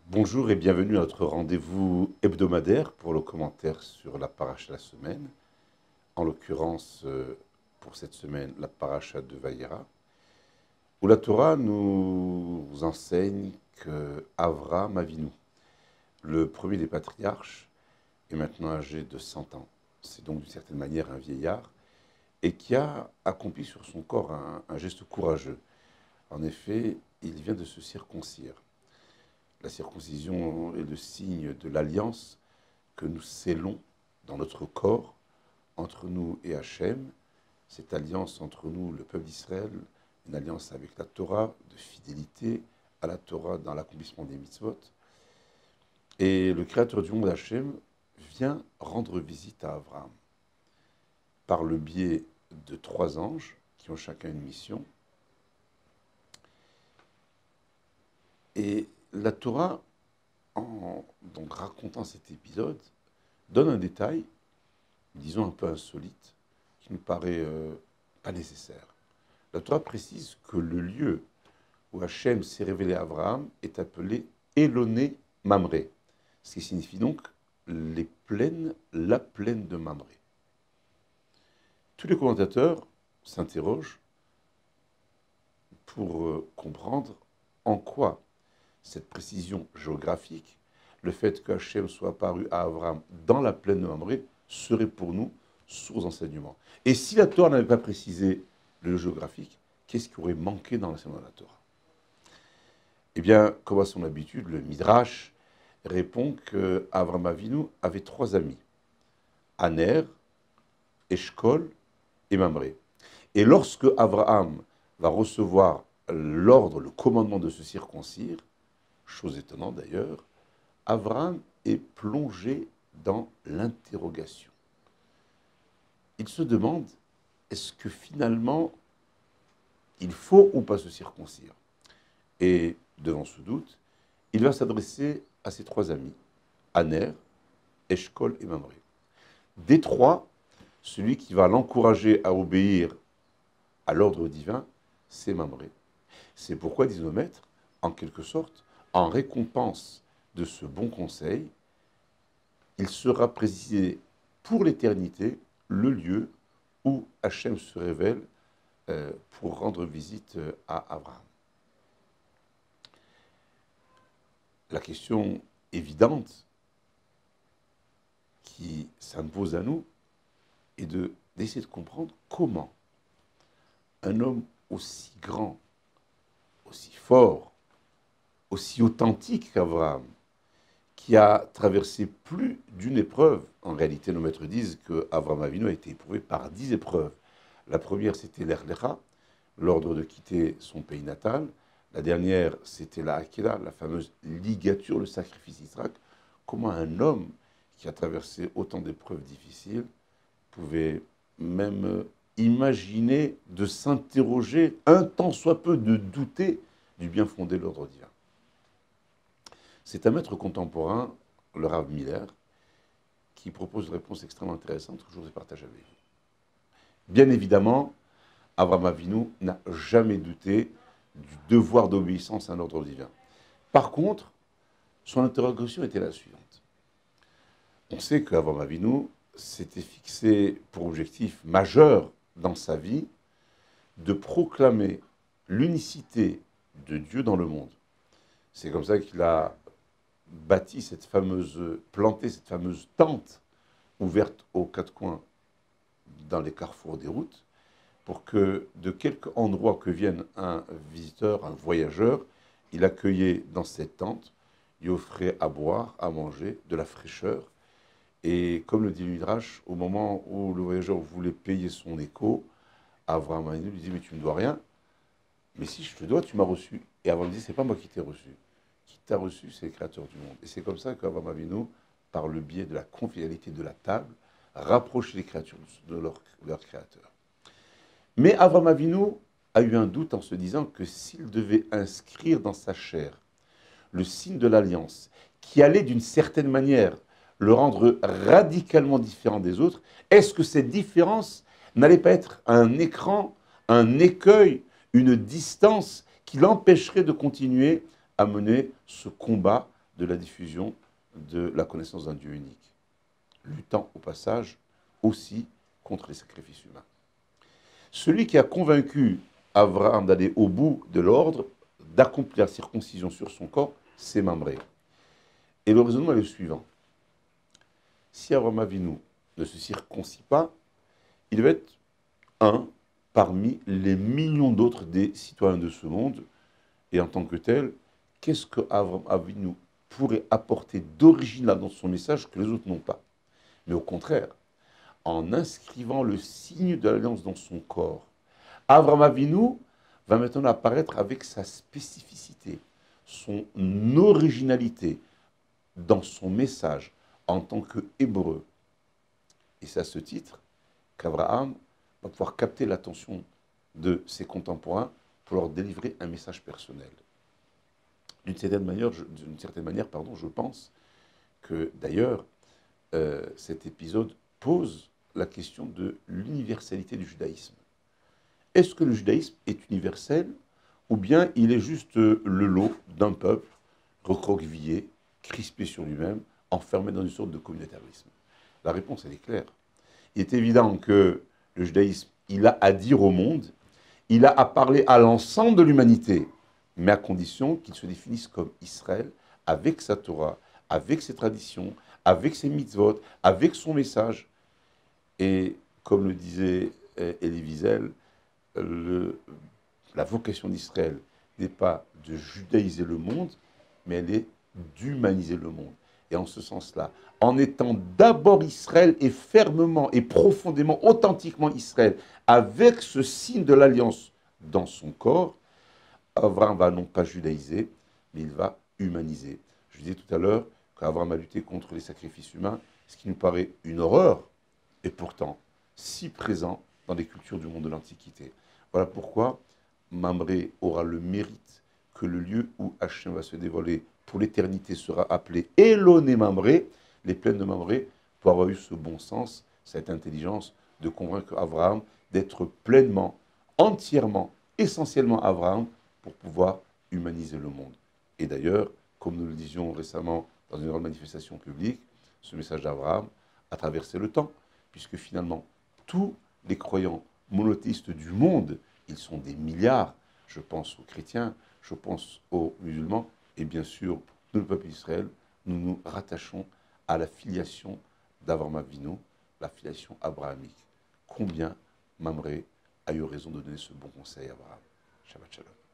Bonjour et bienvenue à notre rendez-vous hebdomadaire pour le commentaire sur la paracha de la semaine. En l'occurrence, pour cette semaine, la paracha de Vayera, où la Torah nous enseigne que Avraham Avinu, le premier des patriarches, est maintenant âgé de 100 ans. C'est donc d'une certaine manière un vieillard et qui a accompli sur son corps un geste courageux. En effet, il vient de se circoncire. La circoncision est le signe de l'alliance que nous scellons dans notre corps entre nous et Hachem. Cette alliance entre nous, le peuple d'Israël, une alliance avec la Torah, de fidélité à la Torah dans l'accomplissement des mitzvot. Et le Créateur du monde, Hachem, vient rendre visite à Abraham par le biais de 3 anges qui ont chacun une mission. Et la Torah, en donc racontant cet épisode, donne un détail, disons un peu insolite, qui nous paraît pas nécessaire. La Torah précise que le lieu où Hachem s'est révélé à Abraham est appelé Éloné Mamré, ce qui signifie donc les plaines, la plaine de Mamré. Tous les commentateurs s'interrogent pour comprendre en quoi cette précision géographique, le fait qu'Hachem soit apparu à Abraham dans la plaine de Mamré, serait pour nous source d'enseignement. Et si la Torah n'avait pas précisé le lieu géographique, qu'est-ce qui aurait manqué dans l'enseignement de la Torah? Eh bien, comme à son habitude, le Midrash répond qu'Avraham Avinu avait 3 amis, Aner, Eshkol et Mamré. Et lorsque Abraham va recevoir l'ordre, le commandement de se circoncire, chose étonnante d'ailleurs, Abraham est plongé dans l'interrogation. Il se demande, est-ce que finalement, il faut ou pas se circoncire? Et devant ce doute, il va s'adresser à ses 3 amis, Aner, Eshkol et Mamré. Des 3, celui qui va l'encourager à obéir à l'ordre divin, c'est Mamré. C'est pourquoi, disent nos maîtres, en quelque sorte, en récompense de ce bon conseil, il sera précisé pour l'éternité le lieu où Hachem se révèle pour rendre visite à Abraham. La question évidente qui s'impose à nous est d'essayer de comprendre comment un homme aussi grand, aussi fort, aussi authentique qu'Abraham, qui a traversé plus d'une épreuve. En réalité, nos maîtres disent qu'Avraham Avinu a été éprouvé par 10 épreuves. La première, c'était l'Erlecha, l'ordre de quitter son pays natal. La dernière, c'était la Hakela, la fameuse ligature, le sacrifice d'Isaac. Comment un homme qui a traversé autant d'épreuves difficiles pouvait même imaginer de s'interroger, un tant soit peu de douter du bien fondé de l'ordre divin. C'est un maître contemporain, le Rav Miller, qui propose une réponse extrêmement intéressante que je voudrais partager avec vous. Bien évidemment, Avraham Avinu n'a jamais douté du devoir d'obéissance à un ordre divin. Par contre, son interrogation était la suivante. On sait qu'Avraham Avinu s'était fixé pour objectif majeur dans sa vie de proclamer l'unicité de Dieu dans le monde. C'est comme ça qu'il a planté cette fameuse tente ouverte aux 4 coins dans les carrefours des routes, pour que de quelque endroit que vienne un visiteur, un voyageur, il accueillait dans cette tente, il offrait à boire, à manger, de la fraîcheur. Et comme le dit le Midrash, au moment où le voyageur voulait payer son écho, Avraham Avinu lui dit « Mais tu ne me dois rien. Mais si je te dois, tu m'as reçu. » Et Avraham dit « C'est pas moi qui t'ai reçu. Qui t'a reçu, c'est le Créateur du monde. » Et c'est comme ça qu'Avraham Avinu, par le biais de la convivialité de la table, rapproche les créatures de leur Créateur. Mais Avraham Avinu a eu un doute en se disant que s'il devait inscrire dans sa chair le signe de l'alliance, qui allait d'une certaine manière le rendre radicalement différent des autres, est-ce que cette différence n'allait pas être un écran, un écueil, une distance qui l'empêcherait de continuer à mener ce combat de la diffusion de la connaissance d'un Dieu unique, luttant au passage aussi contre les sacrifices humains. Celui qui a convaincu Abraham d'aller au bout de l'ordre, d'accomplir la circoncision sur son corps, c'est Mamré. Et le raisonnement est le suivant. Si Abraham Avinu ne se circoncit pas, il va être un parmi les millions d'autres des citoyens de ce monde. Et en tant que tel, qu'est-ce que Abraham Avinu pourrait apporter d'original dans son message que les autres n'ont pas? Mais au contraire, en inscrivant le signe de l'alliance dans son corps, Abraham Avinu va maintenant apparaître avec sa spécificité, son originalité dans son message en tant qu'hébreu. Et c'est à ce titre qu'Abraham va pouvoir capter l'attention de ses contemporains pour leur délivrer un message personnel. D'une certaine manière, je pense que d'ailleurs, cet épisode pose la question de l'universalité du judaïsme. Est-ce que le judaïsme est universel ou bien il est juste le lot d'un peuple recroquevillé, crispé sur lui-même, enfermé dans une sorte de communautarisme? La réponse, elle est claire. Il est évident que le judaïsme, il a à dire au monde, il a à parler à l'ensemble de l'humanité, mais à condition qu'il se définisse comme Israël, avec sa Torah, avec ses traditions, avec ses mitzvot, avec son message. Et comme le disait Elie Wiesel, la vocation d'Israël n'est pas de judaïser le monde, mais elle est d'humaniser le monde. Et en ce sens-là, en étant d'abord Israël et fermement et profondément, authentiquement Israël, avec ce signe de l'alliance dans son corps, Abraham va non pas judaïser, mais il va humaniser. Je disais tout à l'heure qu'Abraham a lutté contre les sacrifices humains, ce qui nous paraît une horreur, et pourtant si présent dans les cultures du monde de l'Antiquité. Voilà pourquoi Mamré aura le mérite que le lieu où Hachem va se dévoiler pour l'éternité sera appelé Éloné Mamré, les plaines de Mamré, pour avoir eu ce bon sens, cette intelligence de convaincre Abraham d'être pleinement, entièrement, essentiellement Abraham pour pouvoir humaniser le monde. Et d'ailleurs, comme nous le disions récemment dans une grande manifestation publique, ce message d'Abraham a traversé le temps, puisque finalement, tous les croyants monothéistes du monde, ils sont des milliards, je pense aux chrétiens, je pense aux musulmans, et bien sûr, nous, le peuple d'Israël, nous nous rattachons à la filiation d'Avraham Avinu, la filiation abrahamique. Combien Mamré a eu raison de donner ce bon conseil à Abraham. Shabbat Shalom.